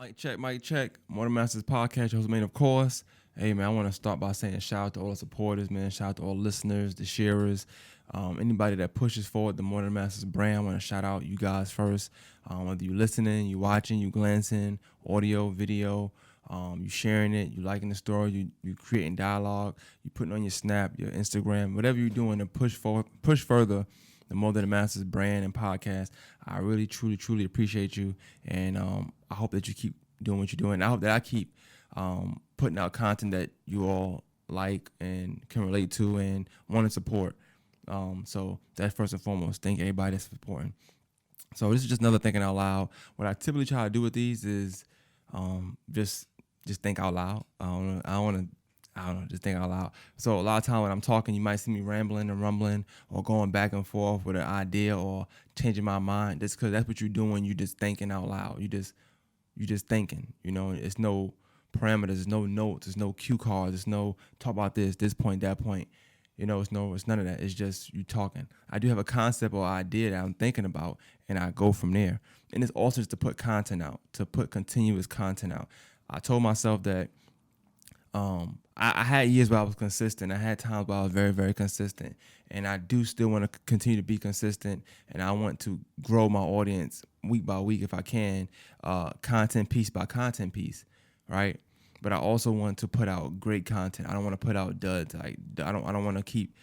Mic check. Morning Masters Podcast, your host, man, of course. Hey, man, I want to start by saying shout out to all the supporters, man. Shout out to all the listeners, the sharers, anybody that pushes forward the Morning Masters brand. I want to shout out you guys first. Whether you listening, you watching, you glancing, audio, video, you sharing it, you liking the story, you creating dialogue, you putting on your Snap, your Instagram, whatever you're doing to push further the More Than the Masters brand and podcast. I really, truly appreciate you, and I hope that you keep doing what you're doing. I hope that I keep putting out content that you all like and can relate to and want to support. So that's first and foremost. Thank everybody that's supporting. So this is just another thinking out loud. What I typically try to do with these is just think out loud. I don't know, just think out loud. So a lot of time when I'm talking, you might see me rambling and rumbling or going back and forth with an idea or changing my mind. That's because that's what you're doing. You just thinking out loud. You just thinking. You know, it's no parameters, there's no notes, there's no cue cards, there's no talk about this point, that point. You know, it's none of that. It's just you talking. I do have a concept or idea that I'm thinking about, and I go from there. And it's also just to put content out, to put continuous content out. I told myself that I had years where I was consistent. I had times where I was very, very consistent. And I do still want to continue to be consistent. And I want to grow my audience week by week if I can, content piece by content piece, right? But I also want to put out great content. I don't want to put out duds. Like I don't want to keep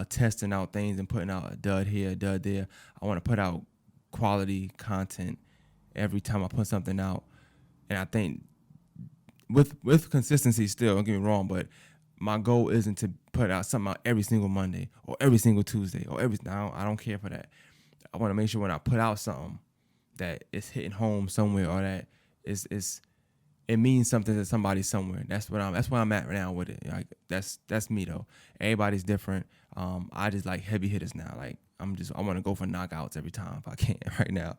testing out things and putting out a dud here, a dud there. I want to put out quality content every time I put something out. And I think with consistency still, don't get me wrong, but my goal isn't to put out something out every single Monday or every single Tuesday or I don't care for that. I want to make sure when I put out something that it's hitting home somewhere or that it means something to somebody somewhere. That's where I'm at right now with it. Like that's me though. Everybody's different. I just like heavy hitters now. Like I want to go for knockouts every time if I can right now.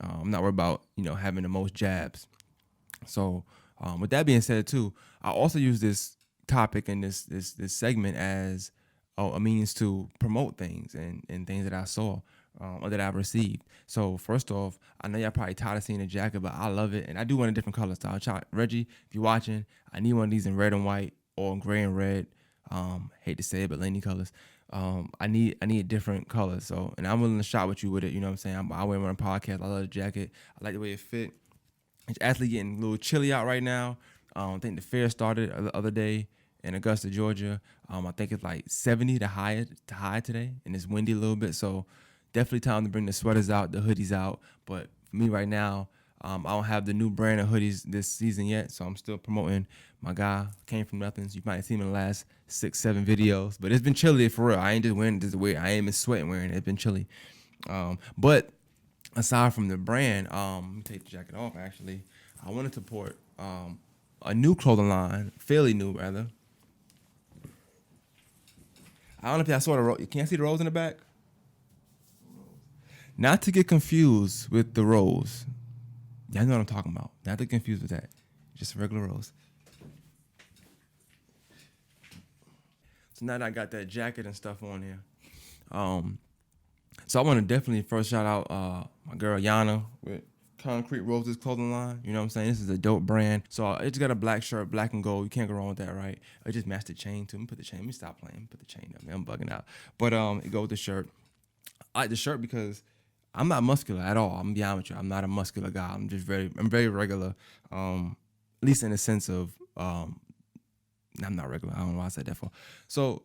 I'm not worried about having the most jabs. So with that being said too, I also use this topic and this segment as a means to promote things and things that I saw or that I've received. So first off, I know y'all probably tired of seeing the jacket, but I love it, and I do want a different color style. Reggie, if you're watching, I need one of these in red and white or in gray and red. Hate to say it, but Laney colors. I need different colors. So, and I'm willing to shop with you with it. You know what I'm saying? I wear one on podcast. I love the jacket. I like the way it fit. It's actually getting a little chilly out right now. I think the fair started the other day in Augusta, Georgia. I think it's like 70 to high today, and it's windy a little bit. So definitely time to bring the sweaters out, the hoodies out. But for me right now, I don't have the new brand of hoodies this season yet, so I'm still promoting my guy. Came from nothing. So you might have seen him in the last 6-7 videos. But it's been chilly for real. I ain't just wearing this weird. I ain't been sweating wearing it. It's been chilly. But aside from the brand, let me take the jacket off actually. I wanted to support a new clothing line, fairly new rather. I don't know if y'all saw the rose. Can you see the rose in the back? Not to get confused with the rose. Y'all know what I'm talking about. Not to get confused with that. Just a regular rose. So now that I got that jacket and stuff on here, so I want to definitely first shout out my girl Yana with Concrete Roses clothing line. You know what I'm saying? This is a dope brand. So it just got a black shirt, black and gold. You can't go wrong with that, right? I just matched the chain too. Let me put the chain. Let me stop playing. Let me put the chain up. Man, I'm bugging out. But it goes with the shirt. I like the shirt because I'm not muscular at all. I'm gonna be honest with you. I'm not a muscular guy. I'm very regular. At least in the sense of I'm not regular. I don't know why I said that for. So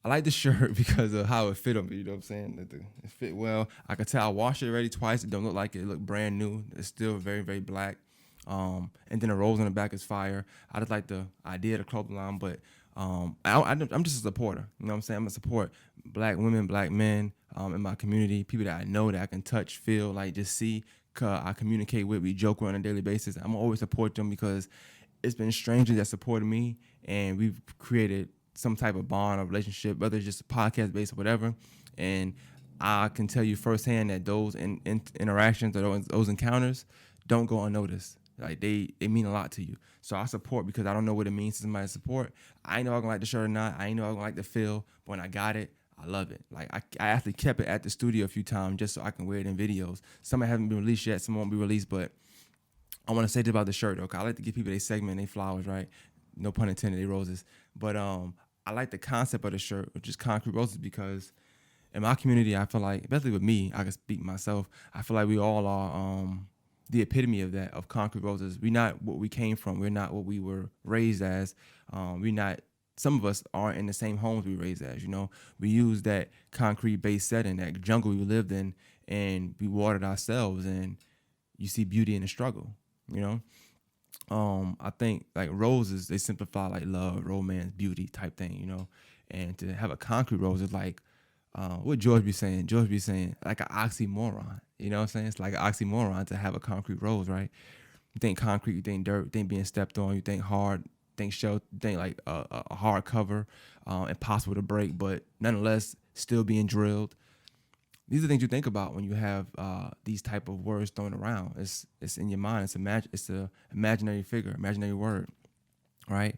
I like the shirt because of how it fit on me. You know what I'm saying? It fit well. I could tell I washed it already twice. It don't look like it. It looked brand new. It's still very, very black. And then the rose on the back is fire. I just like the idea of the clothing line, but I'm just a supporter. You know what I'm saying? I'm a support black women, black men in my community, people that I know that I can touch, feel, like just see. I communicate with, we joke with on a daily basis. I'm always support them because it's been strangers that supported me, and we've created some type of bond or relationship, whether it's just a podcast based or whatever. And I can tell you firsthand that those interactions or those encounters don't go unnoticed. Like they mean a lot to you. So I support because I don't know what it means to somebody to support. I ain't know I'm gonna like the shirt or not. I ain't know I'm gonna like the feel. But when I got it, I love it. Like I actually kept it at the studio a few times just so I can wear it in videos. Some haven't been released yet. Some won't be released, but I want to say this about the shirt though, 'cause I like to give people their segment, they flowers, right? No pun intended, they roses. But I like the concept of the shirt, which is concrete roses, because in my community, I feel like, especially with me, I can speak myself. I feel like we all are the epitome of that, of concrete roses. We're not what we came from. We're not what we were raised as. We're not. Some of us aren't in the same homes we were raised as. You know, we use that concrete-based setting, that jungle we lived in, and we watered ourselves. And you see beauty in the struggle. You know, I think like roses, they simplify like love, romance, beauty type thing, you know. And to have a concrete rose is like what George be saying. George be saying like an oxymoron. You know what I'm saying? It's like an oxymoron to have a concrete rose, right? You think concrete, you think dirt, you think being stepped on, you think hard, think shell, you think like a hard cover, impossible to break, but nonetheless still being drilled. These are things you think about when you have these type of words thrown around. It's in your mind. It's a imaginary figure, imaginary word, right?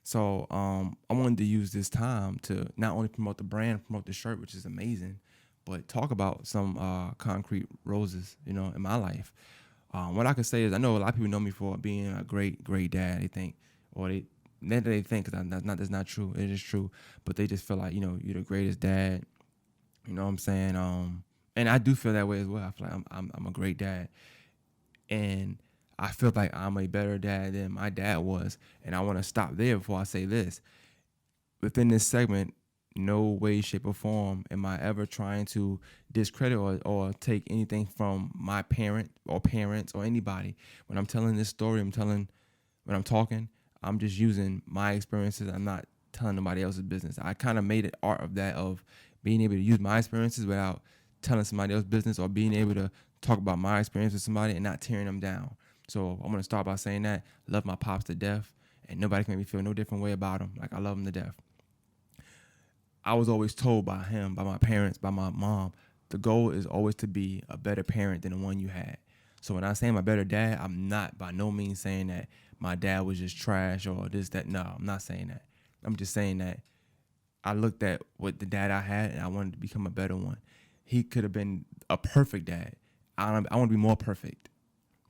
So I wanted to use this time to not only promote the brand, promote the shirt, which is amazing, but talk about some concrete roses, you know, in my life. What I can say is I know a lot of people know me for being a great, great dad. They think, or they not that they think, because that's not true. It is true, but they just feel like, you know, you're the greatest dad. You know what I'm saying? And I do feel that way as well. I feel like I'm a great dad, and I feel like I'm a better dad than my dad was. And I want to stop there before I say this. Within this segment, no way, shape, or form am I ever trying to discredit or take anything from my parent or parents or anybody. When I'm telling this story, when I'm talking, I'm just using my experiences. I'm not telling nobody else's business. I kind of made an art of that, of being able to use my experiences without telling somebody else's business, or being able to talk about my experience with somebody and not tearing them down. So I'm going to start by saying that love my pops to death, and nobody can make me feel no different way about him. Like, I love him to death. I was always told by him, by my parents, by my mom, the goal is always to be a better parent than the one you had. So when I say I'm a better dad, I'm not by no means saying that my dad was just trash or this, that. No, I'm not saying that. I'm just saying that I looked at what the dad I had and I wanted to become a better one. He could have been a perfect dad. I want to be more perfect.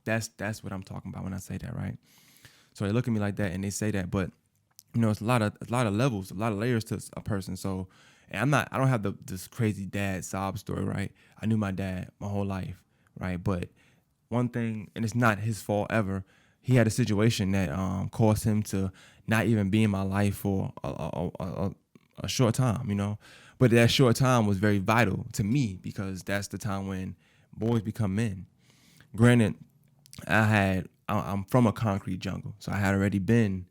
That's what I'm talking about when I say that, right? So they look at me like that and they say that, but you know, it's a lot of levels, a lot of layers to a person. So, and I don't have this crazy dad sob story, right? I knew my dad my whole life, right? But one thing, and it's not his fault ever, he had a situation that caused him to not even be in my life for a short time, you know. But that short time was very vital to me, because that's the time when boys become men. Granted, I'm from a concrete jungle, so I had already been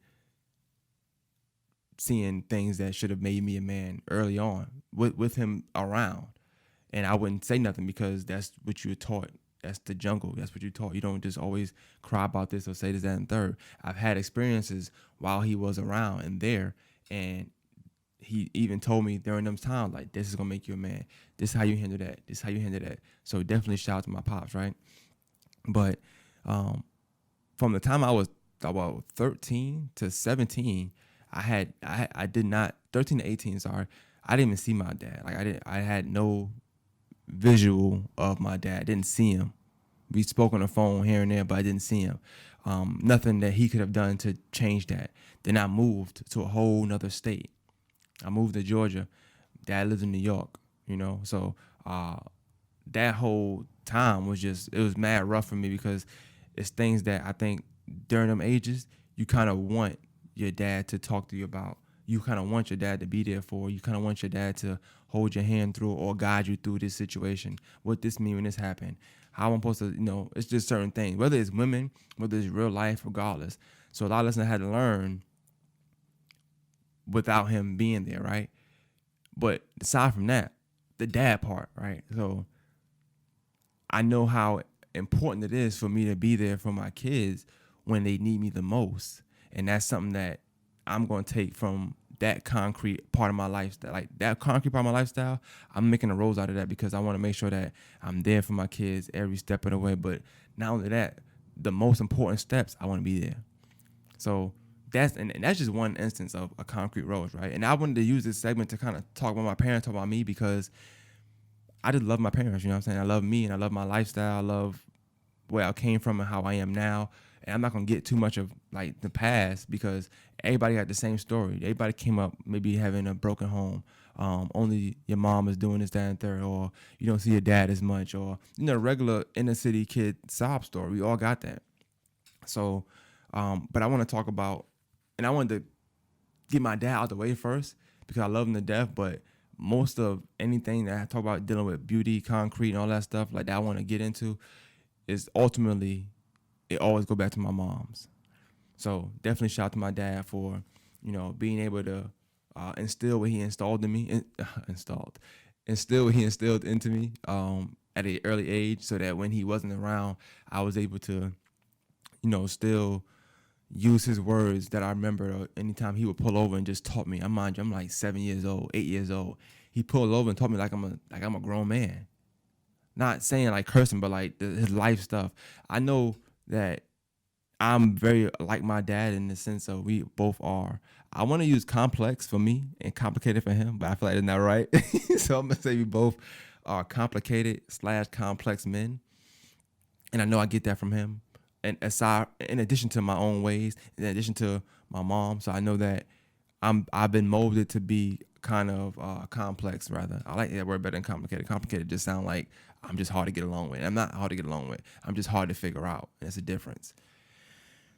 seeing things that should have made me a man early on with him around. And I wouldn't say nothing because that's what you were taught. That's the jungle. That's what you're taught. You don't just always cry about this or say this, that, and third. I've had experiences while he was around and there, and he even told me during them times, like, this is gonna make you a man. This is how you handle that. This is how you handle that. So definitely shout out to my pops, right? But from the time I was about 13 to 17, I did not, 13 to 18, sorry, I didn't even see my dad. Like, I had no visual of my dad. I didn't see him. We spoke on the phone here and there, but I didn't see him. Nothing that he could have done to change that. Then I moved to a whole nother state. I moved to Georgia. Dad lives in New York, you know. So that whole time was it was mad rough for me, because it's things that I think during them ages, you kind of want your dad to talk to you about. You kind of want your dad to be there for. You kind of want your dad to hold your hand through or guide you through this situation. What this mean when this happened? How I'm supposed to, you know, it's just certain things. Whether it's women, whether it's real life, regardless. So a lot of lessons I had to learn without him being there, right? But aside from that, the dad part, right? So I know how important it is for me to be there for my kids when they need me the most. And that's something that I'm going to take from that concrete part of my lifestyle. Like, that concrete part of my lifestyle, I'm making a rose out of that, because I want to make sure that I'm there for my kids every step of the way. But not only that, the most important steps, I want to be there. So that's just one instance of a concrete rose, right? And I wanted to use this segment to kind of talk about my parents, talk about me, because I just love my parents, you know what I'm saying? I love me, and I love my lifestyle. I love where I came from and how I am now. And I'm not gonna get too much of like the past because everybody had the same story. Everybody came up maybe having a broken home. Only your mom is doing this, that, and third, or you don't see your dad as much, or regular inner city kid sob story. We all got that. So, but I want to talk about, and I wanted to get my dad out the way first because I love him to death. But most of anything that I talk about dealing with beauty, concrete, and all that stuff like that I want to get into is ultimately it always go back to my mom's. So definitely shout out to my dad for being able to instill what he installed in me, instill what he instilled into me at an early age, so that when he wasn't around, I was able to still use his words that I remember anytime he would pull over and just taught me. I'm like 7 years old, 8 years old. He pulled over and taught me like I'm a grown man. Not saying like cursing, but like his life stuff. I know that I'm very like my dad in the sense of we both are. I want to use complex for me and complicated for him, but I feel like it's not right. So I'm gonna say we both are complicated / complex men, and I know I get that from him. And aside, in addition to my own ways, in addition to my mom, so I know that I've been molded to be kind of complex. Rather, I like that word better than complicated. Complicated just sound like I'm just hard to get along with. I'm not hard to get along with. I'm just hard to figure out. That's a difference.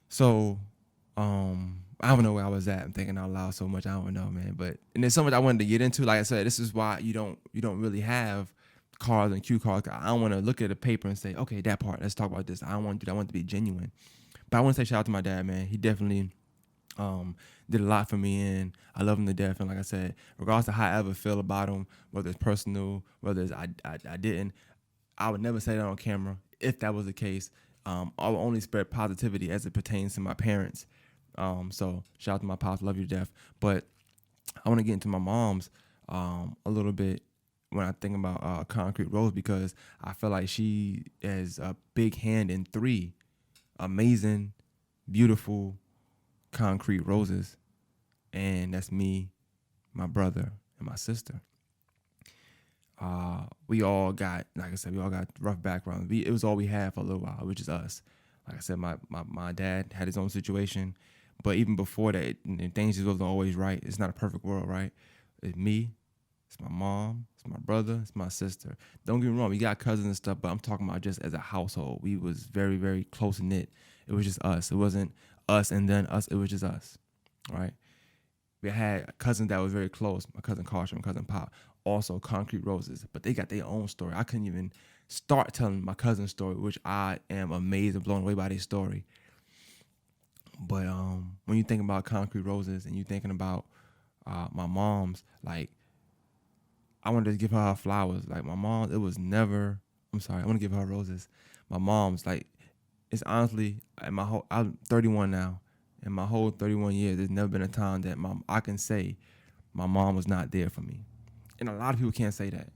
So, I don't know where I was at. I'm thinking out loud so much. I don't know, man. And there's so much I wanted to get into. Like I said, this is why you don't really have cards and cue cards. I don't want to look at a paper and say, okay, that part. Let's talk about this. I don't want to do that. I want it to be genuine. But I want to say shout out to my dad, man. He definitely did a lot for me, and I love him to death. And like I said, regardless of how I ever feel about him, whether it's personal, whether it's I didn't, I would never say that on camera. If that was the case, I would only spread positivity as it pertains to my parents. So shout out to my pops, love you to death. But I want to get into my mom's a little bit when I think about Concrete Rose, because I feel like she has a big hand in 3 amazing, beautiful concrete roses, and that's me, my brother, and my sister. We all got, like I said, we all got rough backgrounds. It was all we had for a little while, which is us. Like I said, my dad had his own situation, but even before that, things just wasn't always right. It's not a perfect world, right? It's me, it's my mom, it's my brother, it's my sister. Don't get me wrong, we got cousins and stuff, but I'm talking about just as a household. We was very, very close knit. It was just us. It wasn't us and then us. It was just us, right? We had a cousin that was very close, my cousin Karsha, my cousin Pop, also Concrete Roses, but they got their own story. I couldn't even start telling my cousin's story, which I am amazed and blown away by their story. But when you think about Concrete Roses and you thinking about my mom's, like, I wanted to give her flowers. Like, my mom, it was never, I want to give her roses. My mom's, like, it's honestly, I'm 31 now. In my whole 31 years, there's never been a time that I can say my mom was not there for me. And a lot of people can't say that.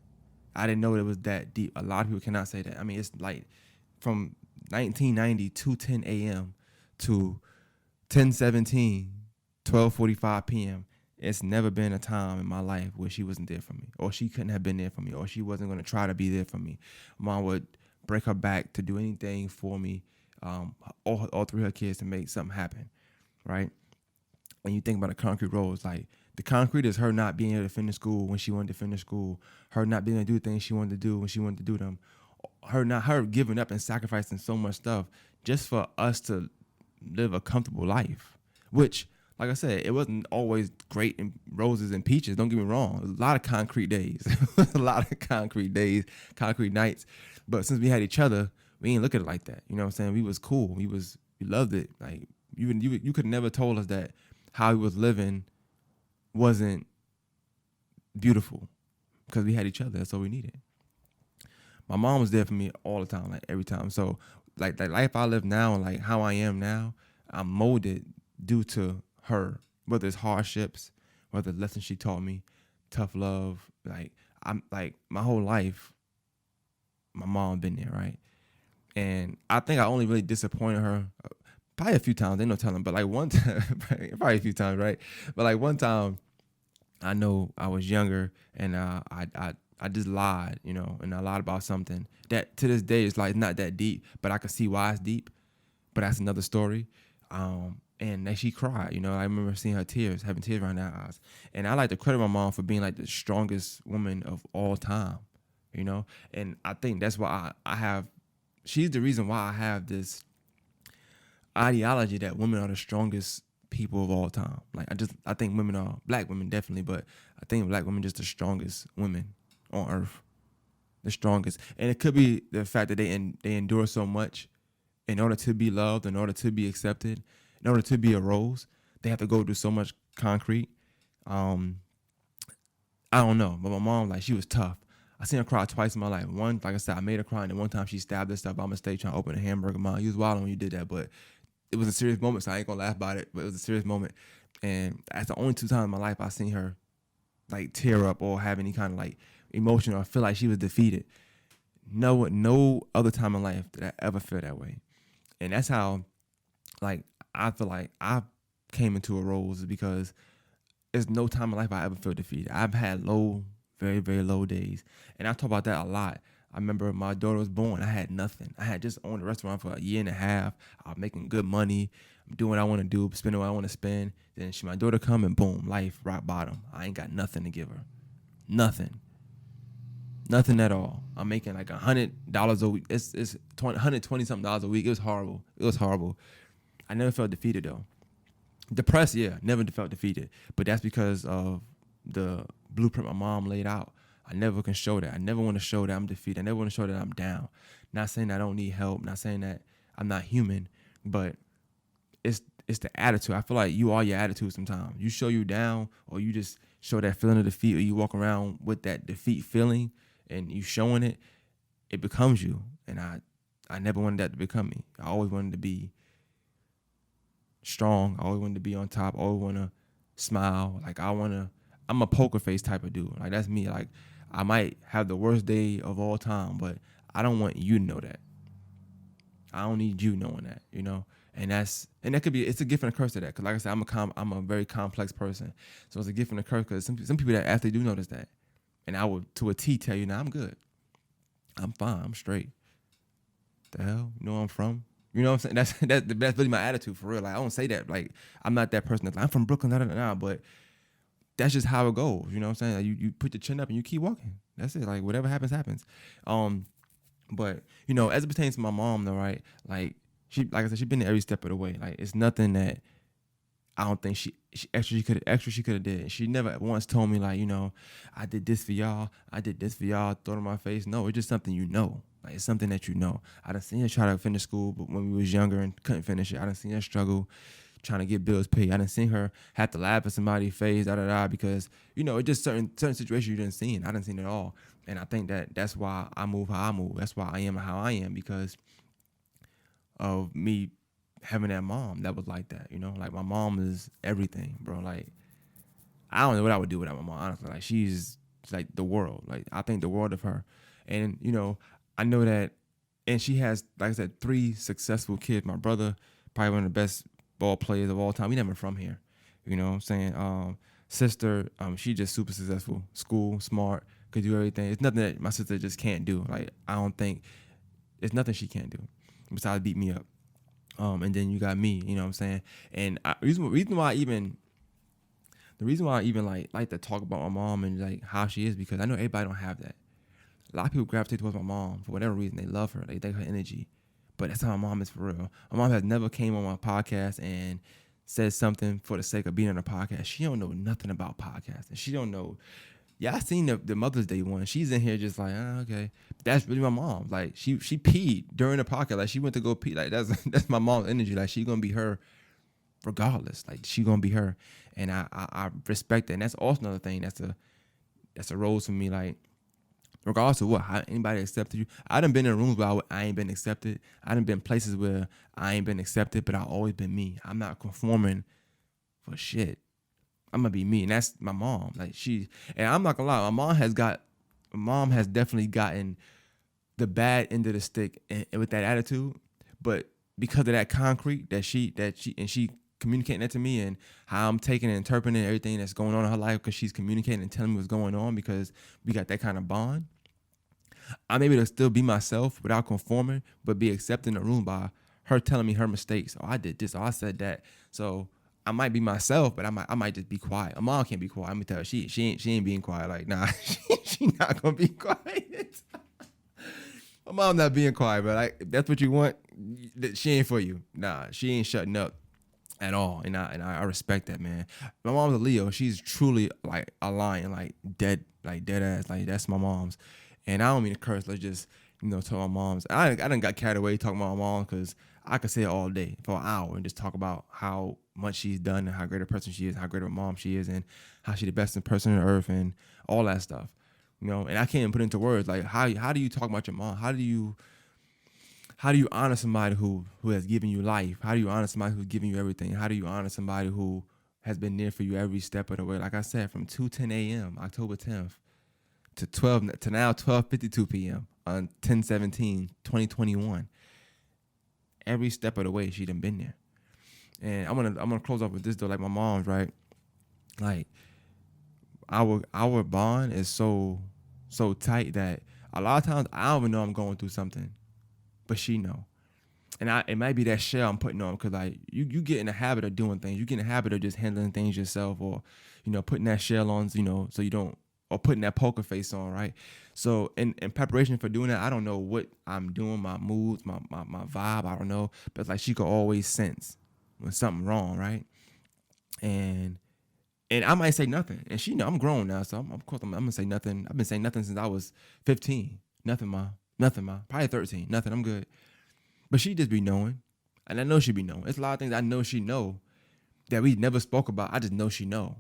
I didn't know it was that deep. A lot of people cannot say that. I mean, it's like from 1990, 2:10 a.m. to 10:17, 12:45 p.m. It's never been a time in my life where she wasn't there for me, or she couldn't have been there for me, or she wasn't going to try to be there for me. Mom would break her back to do anything for me, all 3 of her kids, to make something happen, right? And you think about a concrete rose, like, the concrete is her not being able to finish school when she wanted to finish school, her not being able to do things she wanted to do when she wanted to do them, her giving up and sacrificing so much stuff just for us to live a comfortable life, which, like I said, it wasn't always great in roses and peaches. Don't get me wrong. A lot of concrete days, concrete nights. But since we had each other, we ain't look at it like that. You know what I'm saying? We was cool. We loved it. Like, you could never told us that how we was living wasn't beautiful, because we had each other. That's all we needed. My mom was there for me all the time, like every time. So like the life I live now and like how I am now, I'm molded due to her, whether it's hardships, whether it's lessons she taught me, tough love. Like, I'm like, my whole life, my mom been there, right? And I think I only really disappointed her probably a few times. Ain't no telling, but like one time, probably a few times, right? But like one time, I know I was younger, and I I just lied, and I lied about something that to this day is like not that deep, but I can see why it's deep. But that's another story. And that she cried, I remember seeing her tears, having tears around her eyes. And I like to credit my mom for being like the strongest woman of all time, And I think that's why she's the reason why I have this ideology that women are the strongest people of all time. Like I think women are, black women definitely, but I think black women just the strongest women on earth, the strongest. And it could be the fact that they endure so much in order to be loved, in order to be accepted, in order to be a rose. They have to go through so much concrete. I don't know, but my mom, like, she was tough. I seen her cry twice in my life. One, like I said, I made her cry, and then one time she stabbed herself by mistake trying to open a hamburger. Mom, you was wild when you did that, but it was a serious moment, so I ain't gonna laugh about it, but it was a serious moment. And that's the only 2 times in my life I seen her like tear up or have any kind of like emotion or feel like she was defeated. No other time in life did I ever feel that way. And that's how, like, I feel like I came into a rose, because there's no time in life I ever feel defeated. I've had low, very, very low days. And I talk about that a lot. I remember my daughter was born. I had nothing. I had just owned a restaurant for a year and a half. I was making good money. I'm doing what I want to do, spending what I want to spend. Then my daughter come and boom, life, rock bottom. I ain't got nothing to give her. Nothing. Nothing at all. I'm making like $100 a week. It's $120 something a week. It was horrible. It was horrible. I never felt defeated though. Depressed, yeah, never felt defeated. But that's because of the blueprint my mom laid out. I never can show that. I never want to show that I'm defeated. I never want to show that I'm down. Not saying I don't need help. Not saying that I'm not human. But it's the attitude. I feel like you are your attitude sometimes. You show you down, or you just show that feeling of defeat, or you walk around with that defeat feeling and you showing it, it becomes you. And I never wanted that to become me. I always wanted to be strong. I always wanted to be on top. I always want to smile. Like I'm a poker face type of dude. Like that's me. Like I might have the worst day of all time, but I don't want you to know that. I don't need you knowing that, And that could be, it's a gift and a curse to that. Cause like I said, I'm a very complex person. So it's a gift and a curse, because some people that actually do notice that. And I would to a T tell you, nah, I'm good. I'm fine. I'm straight. The hell? You know where I'm from? You know what I'm saying? That's really my attitude for real. Like I don't say that. Like I'm not that person that's like, I'm from Brooklyn, but that's just how it goes. You know what I'm saying? Like, you put your chin up and you keep walking. That's it. Like whatever happens, happens. But as it pertains to my mom though, right? Like like I said, she's been there every step of the way. Like it's nothing that I don't think she could have did. She never once told me like, I did this for y'all. I did this for y'all. Throw it in my face. No, it's just something Like it's something that I done seen her try to finish school, but when we was younger and couldn't finish it, I done seen her struggle trying to get bills paid. I done seen her have to laugh at somebody's face, because it just certain situations you didn't see. I didn't see it all, and I think that's why I move how I move. That's why I am how I am, because of me having that mom that was like that. Like my mom is everything, bro. Like I don't know what I would do without my mom, honestly. Like she's like the world. Like I think the world of her, and I know that, and she has, like I said, 3 successful kids. My brother, probably one of the best ball players of all time. He never from here, you know what I'm saying? Sister, she just super successful. School, smart, could do everything. It's nothing that my sister just can't do. Like I don't think it's nothing she can't do besides beat me up. And then you got me, you know what I'm saying? And the reason why I even like to talk about my mom and like how she is, because I know everybody don't have that. A lot of people gravitate towards my mom for whatever reason. They love her. They think her energy. But that's how my mom is for real. My mom has never came on my podcast and said something for the sake of being on a podcast. She don't know nothing about podcasting. She don't know. Yeah, I seen the Mother's Day one. She's in here just like, okay. That's really my mom. Like she peed during the podcast. Like she went to go pee. Like that's my mom's energy. Like she gonna be her regardless. Like she gonna be her. And I respect that. And that's also another thing. That's a role for me. Like regardless of how anybody accepted you. I done been in rooms where I ain't been accepted. I done been places where I ain't been accepted, but I always been me. I'm not conforming for shit. I'm gonna be me, and that's my mom. Like and I'm not gonna lie, my mom has definitely gotten the bad end of the stick and with that attitude, but because of that concrete that she communicating that to me and how I'm taking and interpreting everything that's going on in her life because she's communicating and telling me what's going on because we got that kind of bond. I'm able to still be myself without conforming, but be accepted in the room by her telling me her mistakes. Oh, I did this. Oh, I said that. So I might be myself, but I might just be quiet. My mom can't be quiet. I'm gonna tell her she ain't being quiet. Like, nah, she not gonna be quiet. My mom not being quiet, but like if that's what you want, she ain't for you. Nah, she ain't shutting up at all, and I respect that, man. My mom's a Leo. She's truly like a lion, like dead ass. Like that's my mom's, and I don't mean to curse. Let's just talk my mom's. I done got carried away talking about my mom because I could say it all day for an hour and just talk about how much she's done and how great a person she is, how great of a mom she is, and how she's the best person on earth and all that stuff. And I can't even put into words like how do you talk about your mom? How do you honor somebody who has given you life? How do you honor somebody who's giving you everything? How do you honor somebody who has been there for you every step of the way? Like I said, from 2:10 a.m. October 10th to now 12:52 p.m. on 10/17/2021. Every step of the way, she done been there. And I'm gonna close off with this though. Like my mom's right. Like our bond is so tight that a lot of times I don't even know I'm going through something, but she know. And it might be that shell I'm putting on because like you get in the habit of doing things. You get in the habit of just handling things yourself, or putting that shell on, so you don't, or putting that poker face on, right? So in preparation for doing that, I don't know what I'm doing, my moods, my vibe, I don't know, but it's like she could always sense when something wrong, right? And I might say nothing, and she know I'm grown now, so of course I'm gonna say nothing. I've been saying nothing since I was 15. Nothing, ma. Probably 13. Nothing. I'm good. But she just be knowing, and I know she be knowing. It's a lot of things I know she know that we never spoke about. I just know she know,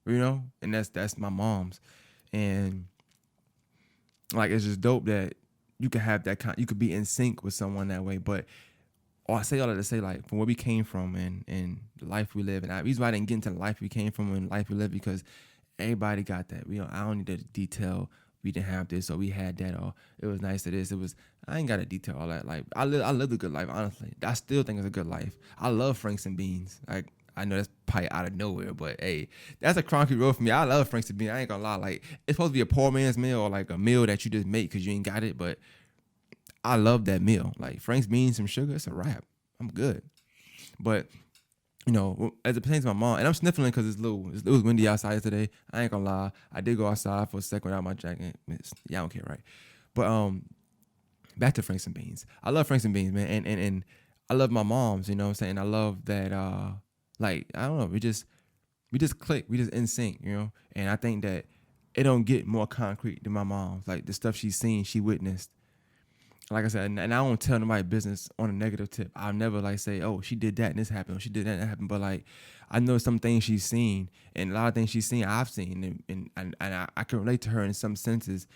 and that's my mom's, and like it's just dope that you could have that you could be in sync with someone that way. But I say all that to say, like, from where we came from and the life we live, and the reason why I didn't get into the life we came from and life we live because everybody got that. I don't need to detail. We didn't have this, or we had that, or it was nice to this. I ain't got to detail all that. Like I lived a good life, honestly. I still think it's a good life. I love Franks and Beans. Like I know that's probably out of nowhere, but hey, that's a concrete road for me. I love Franks and Beans. I ain't gonna lie. Like it's supposed to be a poor man's meal or like a meal that you just make because you ain't got it, but I love that meal. Like Frank's beans, some sugar, it's a wrap. I'm good. But as it pertains to my mom, and I'm sniffling because it was windy outside today. I ain't gonna lie. I did go outside for a second without my jacket. Y'all don't care, right? But back to Franks and Beans. I love Franks and Beans, man, and I love my moms. You know what I'm saying? I love that. Like I don't know. We just click. We just in sync. And I think that it don't get more concrete than my mom's. Like the stuff she's seen, she witnessed. Like I said, and I don't tell nobody business on a negative tip. I'll never like say, oh, she did that and this happened, or she did that and that happened. But like, I know some things she's seen, and a lot of things she's seen, I've seen, and I can relate to her in some senses.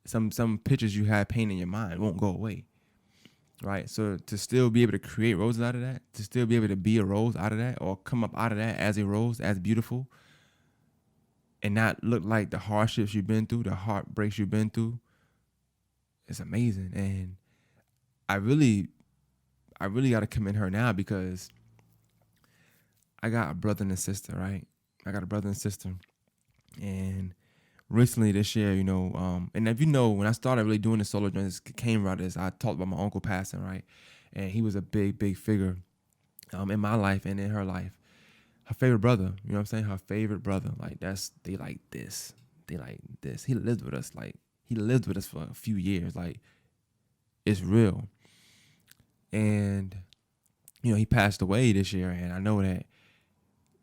Some pictures you have painted in your mind won't go away, right? So to still be able to create roses out of that, to still be able to be a rose out of that, or come up out of that as a rose, as beautiful, and not look like the hardships you've been through, the heartbreaks you've been through, it's amazing. And I really got to commend her now because I got a brother and a sister, right? I got a brother and sister. And recently this year, and if when I started really doing the solo joints, came out this, I talked about my uncle passing, right? And he was a big, big figure in my life and in her life. Her favorite brother, you know what I'm saying? Her favorite brother, like they like this. They like this. He lived with us, for a few years. Like, it's real. And, he passed away this year. And I know that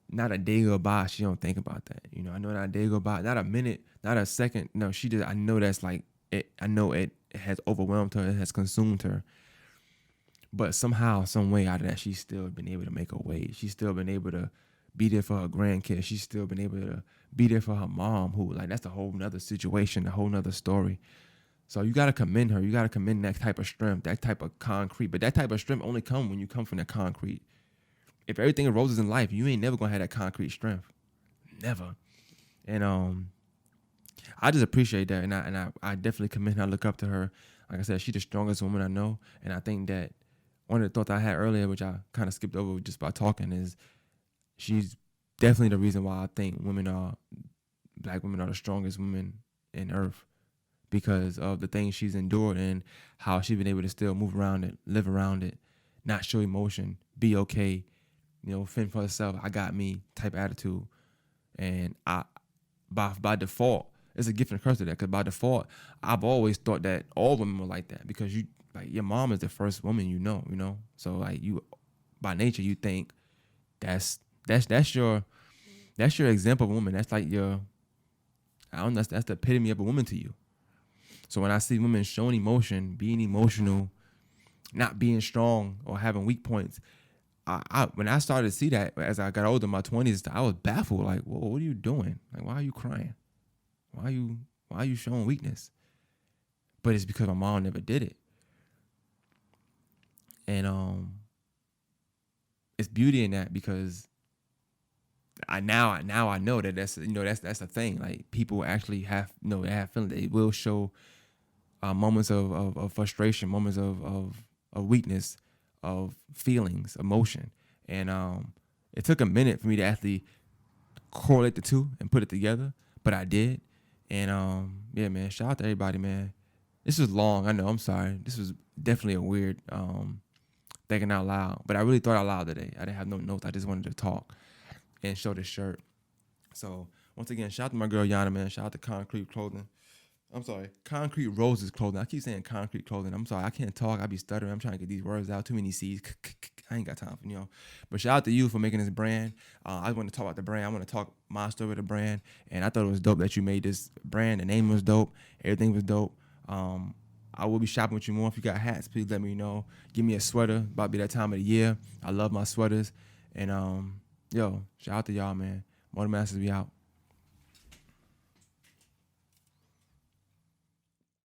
not a day go by, she don't think about that. I know not a day go by, not a minute, not a second. No, I know that's like, I know it has overwhelmed her. It has consumed her. But somehow, some way out of that, she's still been able to make a way. She's still been able to be there for her grandkids. She's still been able to be there for her mom, who, like, that's a whole nother situation, a whole nother story. So you got to commend her. You got to commend that type of strength, that type of concrete. But that type of strength only comes when you come from the concrete. If everything is roses in life, you ain't never going to have that concrete strength. Never. And I just appreciate that. And I definitely commend her. I look up to her. Like I said, she's the strongest woman I know. And I think that one of the thoughts I had earlier, which I kind of skipped over just by talking, is she's definitely the reason why I think black women are the strongest women in earth, because of the things she's endured and how she's been able to still move around it, live around it, not show emotion, be okay, fend for herself. I got me type attitude. And by default, it's a gift and a curse to that. Because by default, I've always thought that all women were like that, because your mom is the first woman So like by nature, you think that's your example of a woman. That's like I don't know, that's the epitome of a woman to you. So when I see women showing emotion, being emotional, not being strong or having weak points, when I started to see that as I got older in my 20s, I was baffled. Like, whoa, what are you doing? Like, why are you crying? Why are you showing weakness? But it's because my mom never did it. And it's beauty in that, because I now I know that that's a thing. Like, people actually have they have feelings. They will show moments of frustration, moments of weakness, of feelings, emotion. And it took a minute for me to actually correlate the two and put it together, but I did. And yeah, man, shout out to everybody, man. This was long, I know, I'm sorry. This was definitely a weird thinking out loud, but I really thought out loud today. I didn't have no notes. I just wanted to talk and show this shirt. So once again, shout out to my girl Yana, man. Shout out to Concrete Clothing. I'm sorry, Concrete Roses Clothing. I keep saying Concrete Clothing. I'm sorry, I can't talk. I be stuttering. I'm trying to get these words out. Too many C's. I ain't got time for. But shout out to you for making this brand. I want to talk about the brand. I want to talk my story with the brand. And I thought it was dope that you made this brand. The name was dope. Everything was dope. I will be shopping with you more. If you got hats, please let me know. Give me a sweater. About to be that time of the year. I love my sweaters. And yo, shout out to y'all, man. Motor Masters, we out.